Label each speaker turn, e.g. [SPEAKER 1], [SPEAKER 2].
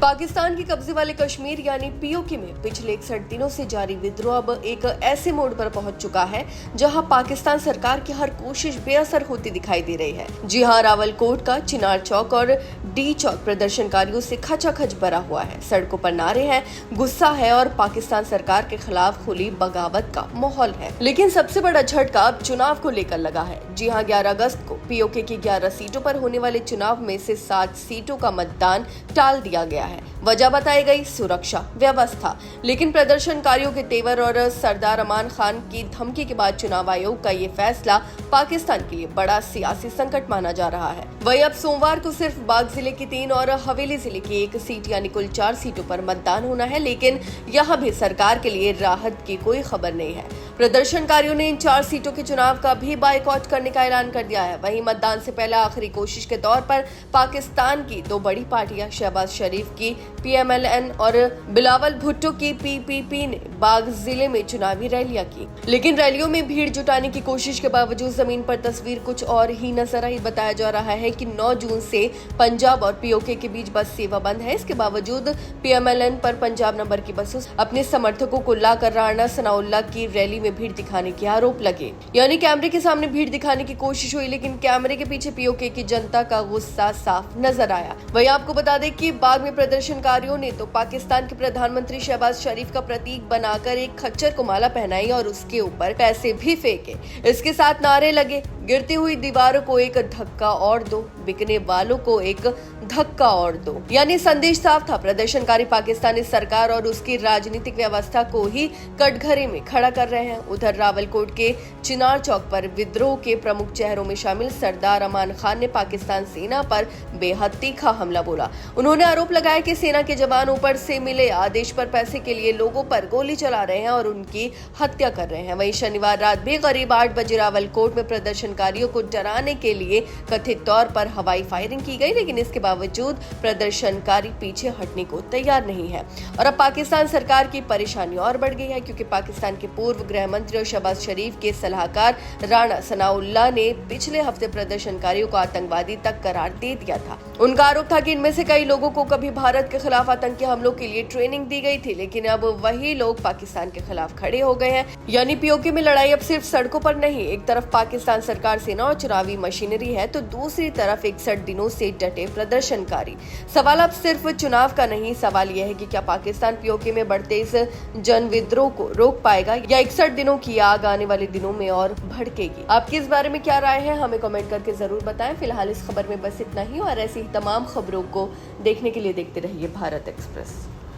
[SPEAKER 1] पाकिस्तान के कब्जे वाले कश्मीर यानी पीओके में पिछले 61 दिनों से जारी विद्रोह अब एक ऐसे मोड़ पर पहुंच चुका है जहां पाकिस्तान सरकार की हर कोशिश बेअसर होती दिखाई दे रही है। जी हां, रावलकोट का चिनार चौक और डी चौक प्रदर्शनकारियों से खचाखच भरा हुआ है। सड़कों पर नारे हैं, गुस्सा है और पाकिस्तान सरकार के खिलाफ खुली बगावत का माहौल है। लेकिन सबसे बड़ा झटका अब चुनाव को लेकर लगा है। जी हां, 11 अगस्त को पीओके की 11 सीटों पर होने वाले चुनाव में से 7 सीटों का मतदान टाल दिया गया है। वजह बताई गई सुरक्षा व्यवस्था। लेकिन प्रदर्शनकारियों के तेवर और सरदार अमान खान की धमकी के बाद चुनाव आयोग का ये फैसला पाकिस्तान के लिए बड़ा सियासी संकट माना जा रहा है। वहीं अब सोमवार को सिर्फ बाग जिले की 3 और हवेली जिले की 1 सीट यानी कुल 4 सीटों पर मतदान होना है, लेकिन यहाँ भी सरकार के लिए राहत की कोई खबर नहीं है। प्रदर्शनकारियों ने इन 4 सीटों के चुनाव का भी बायकॉट करने का ऐलान कर दिया है। वहीं मतदान से पहले आखिरी कोशिश के तौर पर पाकिस्तान की 2 बड़ी पार्टियां शहबाज शरीफ की PMLN और बिलावल भुट्टो की PPP ने बाग जिले में चुनावी रैलियां की। लेकिन रैलियों में भीड़ जुटाने की कोशिश के बावजूद जमीन पर तस्वीर कुछ और ही नजर आई। बताया जा रहा है कि 9 जून से पंजाब और पीओके के बीच बस सेवा बंद है। इसके बावजूद PMLN पर पंजाब नंबर की बसों अपने समर्थकों को लाकर राणा सनाउल्लाह की रैली में भीड़ दिखाने के आरोप लगे। यानी कैमरे के सामने भीड़ दिखाने की कोशिश हुई, लेकिन कैमरे के पीछे पीओके की जनता का गुस्सा साफ नजर आया। वहीं आपको बता दें कि बाग में प्रदर्शनकारियों ने तो पाकिस्तान के प्रधानमंत्री शहबाज शरीफ का प्रतीक बनाकर एक खच्चर को माला पहनाई और उसके ऊपर पैसे भी फेंके। इसके साथ नारे लगे, गिरती हुई दीवारों को एक धक्का और दो, बिकने वालों को एक धक्का और दो। यानी संदेश साफ था, प्रदर्शनकारी पाकिस्तानी सरकार और उसकी राजनीतिक व्यवस्था को ही कटघरे में खड़ा कर रहे हैं। उधर रावलकोट के चिनार चौक पर विद्रोह के प्रमुख चेहरों में शामिल सरदार अमान खान ने पाकिस्तान सेना पर बेहद तीखा हमला बोला। उन्होंने आरोप लगाया कि सेना के जवान ऊपर से मिले आदेश पर पैसे के लिए लोगों पर गोली चला रहे हैं और उनकी हत्या कर रहे हैं। वहीं शनिवार रात भी करीब 8 बजे रावलकोट में प्रदर्शनकारियों को डराने के लिए कथित तौर पर हवाई फायरिंग की गई, लेकिन इसके बावजूद प्रदर्शनकारी पीछे हटने को तैयार नहीं है। और अब पाकिस्तान सरकार की परेशानी और बढ़ गई है, क्योंकि पाकिस्तान के पूर्व गृह मंत्री और शहबाज शरीफ के सलाहकार राणा सनाउल्लाह ने पिछले हफ्ते प्रदर्शनकारियों को आतंकवादी तक करार दे दिया था। उनका आरोप था कि इनमें से कई लोगों को कभी भारत के खिलाफ आतंकी हमलों के लिए ट्रेनिंग दी गई थी, लेकिन अब वही लोग पाकिस्तान के खिलाफ खड़े हो गए हैं। यानी पीओके में लड़ाई अब सिर्फ सड़कों पर नहीं, एक तरफ पाकिस्तान सरकार सेना और चुनावी मशीनरी है, तो दूसरी तरफ 61 दिनों से डटे प्रदर्शनकारी। सवाल अब सिर्फ चुनाव का नहीं, सवाल यह है कि क्या पाकिस्तान पीओके में बढ़ते इस जन विद्रोह को रोक पाएगा या 61 दिनों की आग आने वाले दिनों में और भड़केगी। आपकी इस बारे में क्या राय है, हमें कमेंट करके जरूर बताएं। फिलहाल इस खबर में बस इतना ही, और ऐसी ही तमाम खबरों को देखने के लिए देखते रहिए भारत एक्सप्रेस।